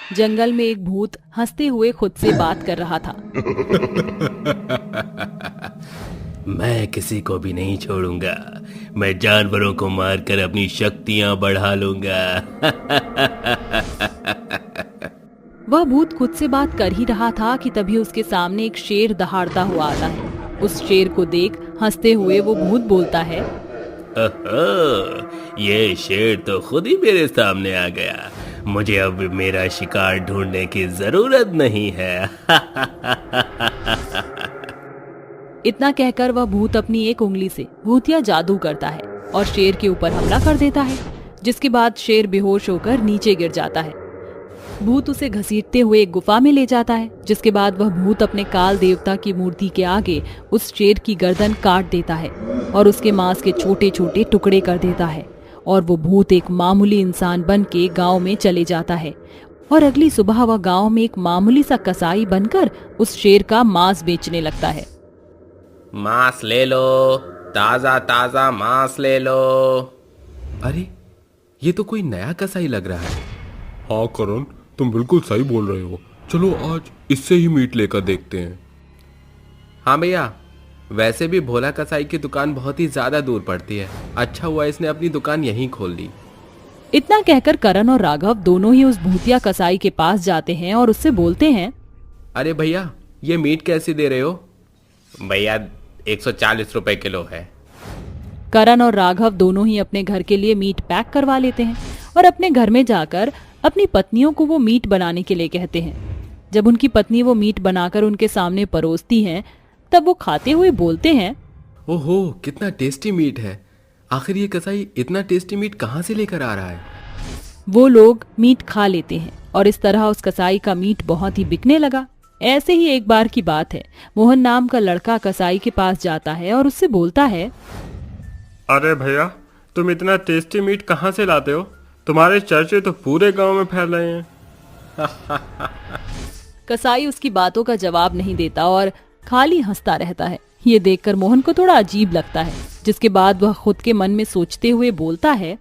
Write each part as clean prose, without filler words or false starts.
जंगल में एक भूत हंसते हुए खुद से बात कर रहा था। मैं किसी को भी नहीं छोड़ूंगा। मैं जानवरों को मारकर अपनी शक्तियां बढ़ा लूंगा। वह भूत खुद से बात कर ही रहा था कि तभी उसके सामने एक शेर दहाड़ता हुआ आता है। उस शेर को देख हंसते हुए वो भूत बोलता है, ये शेर तो खुद ही मेरे सामने आ गया। मुझे अब मेरा शिकार ढूंढने की जरूरत नहीं है। इतना कहकर वह भूत अपनी एक उंगली से भूतिया जादू करता है और शेर के ऊपर हमला कर देता है, जिसके बाद शेर बेहोश होकर नीचे गिर जाता है। भूत उसे घसीटते हुए एक गुफा में ले जाता है, जिसके बाद वह भूत अपने काल देवता की मूर्ति के आगे उस शेर की गर्दन काट देता है और उसके मांस के छोटे छोटे टुकड़े कर देता है। और वो भूत एक मामूली इंसान बन के गाँव में चले जाता है। और अगली सुबह वह गाँव में एक मामूली सा कसाई बनकर उस शेर का मांस बेचने लगता है। मांस ले लो, ताजा ताजा मांस ले लो। अरे, ये तो कोई नया कसाई लग रहा है। हाँ करण, तुम बिल्कुल सही बोल रहे हो। चलो आज इससे ही मीट लेकर देखते हैं। हाँ भैया, वैसे भी भोला कसाई की दुकान बहुत ही ज्यादा दूर पड़ती है। अच्छा हुआ इसने अपनी दुकान यहीं खोल ली। इतना कहकर करण और राघव दोनों ही उस भूतिया कसाई के पास जाते हैं और उससे बोलते हैं, अरे भैया, ये मीट कैसे दे रहे हो? भैया 140 रुपए किलो है। करण और राघव दोनों ही अपने घर के लिए मीट पैक करवा लेते हैं और अपने घर में जाकर अपनी पत्नियों को वो मीट बनाने के लिए कहते हैं। जब उनकी पत्नी वो मीट बनाकर उनके सामने परोसती हैं, तब वो खाते हुए बोलते हैं, ओहो, कितना टेस्टी मीट है। आखिर ये कसाई इतना टेस्टी मीट कहाँ से लेकर आ रहा है? वो लोग मीट खा लेते हैं और इस तरह उस कसाई का मीट बहुत ही बिकने लगा। ऐसे ही एक बार की बात है, मोहन नाम का लड़का कसाई के पास जाता है और उससे बोलता है, अरे भैया, तुम इतना टेस्टी मीट कहाँ से लाते हो? तुम्हारे चर्चे तो पूरे गांव में फैल रहे हैं। कसाई उसकी बातों का जवाब नहीं देता और खाली हंसता रहता है। ये देखकर मोहन को थोड़ा अजीब लगता है, जिसके बाद वह खुद के मन में सोचते हुए बोलता है,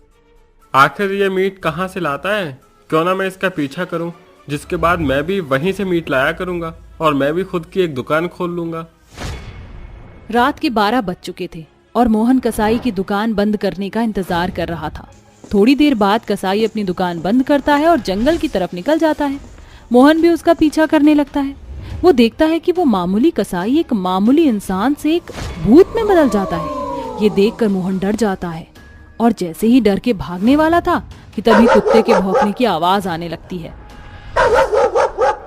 आखिर ये मीट कहाँ से लाता है? क्यों ना मैं इसका पीछा करूं, जिसके बाद मैं भी वहीं से मीट लाया करूंगा और मैं भी खुद की एक दुकान खोल लूंगा। रात के 12 बज चुके थे और मोहन कसाई की दुकान बंद करने का इंतजार कर रहा था। थोड़ी देर बाद कसाई अपनी दुकान बंद करता है और जंगल की तरफ निकल जाता है। मोहन भी उसका पीछा करने लगता है। वो देखता है कि वो मामूली कसाई एक मामूली इंसान से एक भूत में बदल जाता है। ये देखकर मोहन डर जाता है और जैसे ही डर के भागने वाला था कि तभी कुत्ते के भौंकने की आवाज आने लगती है।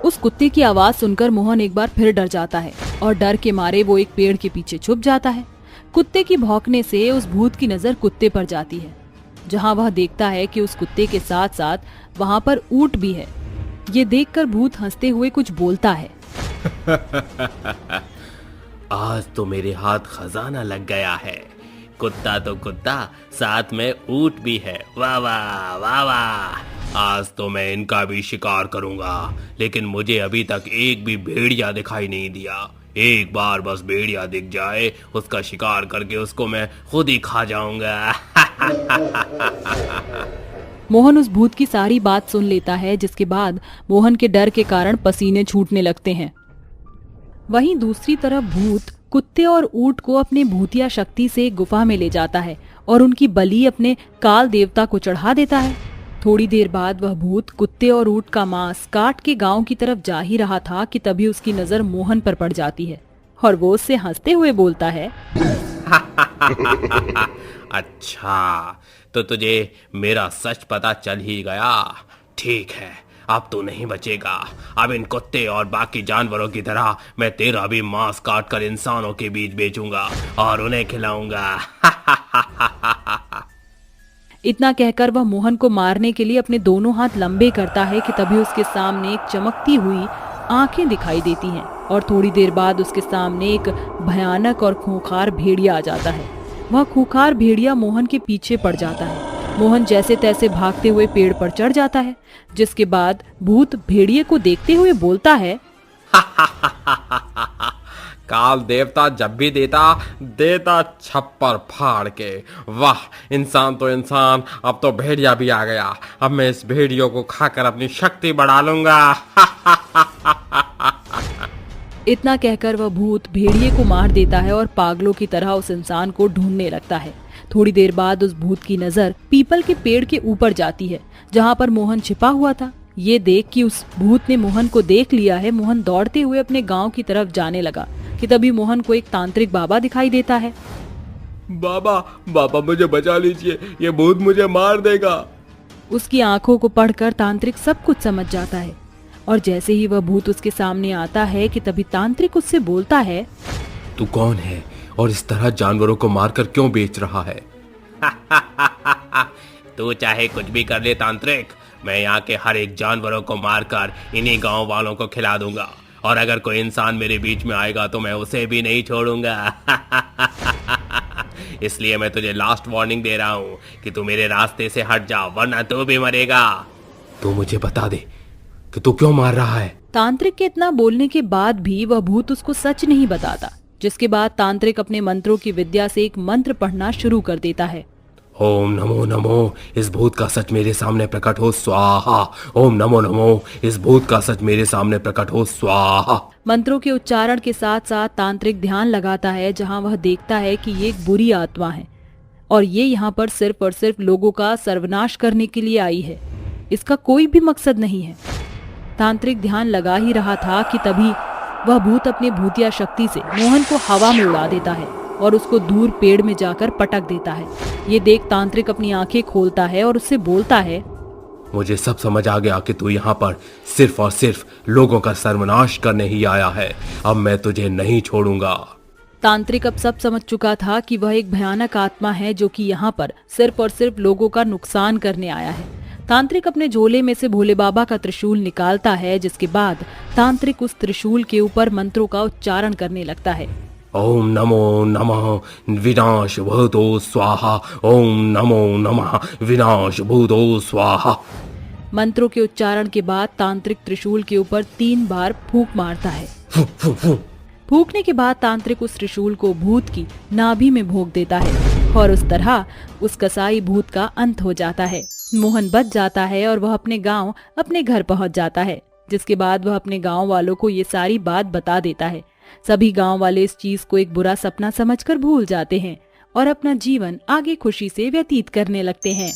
उस कुत्ते की आवाज सुनकर मोहन एक बार फिर डर जाता है और डर के मारे वो एक पेड़ के पीछे छुप जाता है। कुत्ते की भौंकने से उस भूत की नजर कुत्ते पर जाती है, जहां वह देखता है कि उस कुत्ते के साथ साथ वहां पर ऊंट भी है। ये देखकर भूत हंसते हुए कुछ बोलता है, आज तो मेरे हाथ खजाना लग गया है। कुत्ता तो कुत्ता, साथ में ऊंट भी है। वाह वाह वाह वाह। आज तो मैं इनका भी शिकार करूंगा, लेकिन मुझे अभी तक एक भी भेड़िया दिखाई नहीं दिया। एक बार बस भेड़िया दिख जाए, उसका शिकार करके उसको मैं खुद ही खा जाऊंगा। मोहन उस भूत की सारी बात सुन लेता है, जिसके बाद मोहन के डर के कारण पसीने छूटने लगते हैं। वहीं दूसरी तरफ भूत कुत्ते और ऊंट को अपने भूतिया शक्ति से एक गुफा में ले जाता है और उनकी बलि अपने काल देवता को चढ़ा देता है। थोड़ी देर बाद वह भूत कुत्ते और ऊंट का मांस काट के गांव की तरफ जा ही रहा था कि तभी उसकी नजर मोहन पर पड़ जाती है और वो उससे हंसते हुए बोलता है, अच्छा, तो तुझे मेरा सच पता चल ही गया। ठीक है, अब तो नहीं बचेगा। अब इन कुत्ते और बाकी जानवरों की तरह मैं तेरा भी मांस काट कर इंसानों के बीच बेचूंगा और उन्हें खिलाऊंगा। इतना कहकर वह मोहन को मारने के लिए अपने दोनों हाथ लंबे करता है कि तभी उसके सामने एक चमकती हुई आंखें दिखाई देती हैं और थोड़ी देर बाद उसके सामने एक भयानक और खूंखार भेड़िया आ जाता है। वह खूंखार भेड़िया मोहन के पीछे पड़ जाता है। मोहन जैसे तैसे भागते हुए पेड़ पर चढ़ जाता है, जिसके बाद भूत भेड़िए को देखते हुए बोलता है, काल देवता जब भी देता छप्पर फाड़ के। वाह, इंसान तो इंसान, अब तो भेड़िया भी आ गया। अब मैं इस भेड़ियों को खाकर अपनी शक्ति बढ़ा लूंगा। इतना कहकर वह भूत भेड़िए को मार देता है और पागलों की तरह उस इंसान को ढूंढने लगता है। थोड़ी देर बाद उस भूत की नजर पीपल के पेड़ के ऊपर जाती है जहाँ पर मोहन छिपा हुआ था। ये देख कि उस भूत ने मोहन को देख लिया है, मोहन दौड़ते हुए अपने गांव की तरफ जाने लगा कि तभी मोहन को एक तांत्रिक बाबा दिखाई देता है। बाबा बाबा, मुझे बचा लीजिए, ये भूत मुझे मार देगा। उसकी आंखों को पढ़कर तांत्रिक सब कुछ समझ जाता है और जैसे ही वह भूत उसके सामने आता है कि तभी तांत्रिक उससे बोलता है, तू कौन है और इस तरह जानवरों को मारकर क्यों बेच रहा है? तू चाहे कुछ भी कर ले तांत्रिक, मैं यहाँ के हर एक जानवरों को मारकर इन्हीं गांव वालों को खिला दूंगा, और अगर कोई इंसान मेरे बीच में आएगा तो मैं उसे भी नहीं छोड़ूंगा। इसलिए मैं तुझे लास्ट वार्निंग दे रहा हूँ कि तू मेरे रास्ते से हट जा, वरना तू भी मरेगा। तू मुझे बता दे कि तू क्यों मार रहा है? तांत्रिक के इतना बोलने के बाद भी वह भूत उसको सच नहीं बताता, जिसके बाद तांत्रिक अपने मंत्रों की विद्या से एक मंत्र पढ़ना शुरू कर देता है। ओम नमो नमो, इस भूत का सच मेरे सामने प्रकट हो स्वाहा। ओम नमो नमो, इस भूत का सच मेरे सामने प्रकट हो स्वाहा। मंत्रों के उच्चारण के साथ साथ तांत्रिक ध्यान लगाता है जहां वह देखता है कि ये एक बुरी आत्मा है और ये यहाँ पर सिर्फ और सिर्फ लोगों का सर्वनाश करने के लिए आई है। इसका कोई भी मकसद नहीं है। तांत्रिक ध्यान लगा ही रहा था कि तभी वह भूत अपनी भूतिया शक्ति से मोहन को हवा में उड़ा देता है और उसको दूर पेड़ में जाकर पटक देता है। ये देख तांत्रिक अपनी आंखें खोलता है और उससे बोलता है, मुझे सब समझ आ गया कि तू यहाँ पर सिर्फ और सिर्फ लोगों का सर्वनाश करने ही आया है। अब मैं तुझे नहीं छोड़ूंगा। तांत्रिक अब सब समझ चुका था कि वह एक भयानक आत्मा है जो कि यहाँ पर सिर्फ और सिर्फ लोगों का नुकसान करने आया है। तांत्रिक अपने झोले में से भोले बाबा का त्रिशूल निकालता है, जिसके बाद तांत्रिक उस त्रिशूल के ऊपर मंत्रों का उच्चारण करने लगता है। ओम नमो नमः विनाश भूतो स्वाहा। ओम नमो नमः विनाश भूतो स्वाहा। मंत्रों के उच्चारण के बाद तांत्रिक त्रिशूल के ऊपर 3 बार फूंक मारता है। फूंकने के बाद तांत्रिक उस त्रिशूल को भूत की नाभि में भोंक देता है और उस तरह उस कसाई भूत का अंत हो जाता है। मोहन बच जाता है और वह अपने गांव अपने घर पहुंच जाता है, जिसके बाद वह अपने गांव वालों को ये सारी बात बता देता है। सभी गांव वाले इस चीज को एक बुरा सपना समझकर भूल जाते हैं और अपना जीवन आगे खुशी से व्यतीत करने लगते हैं।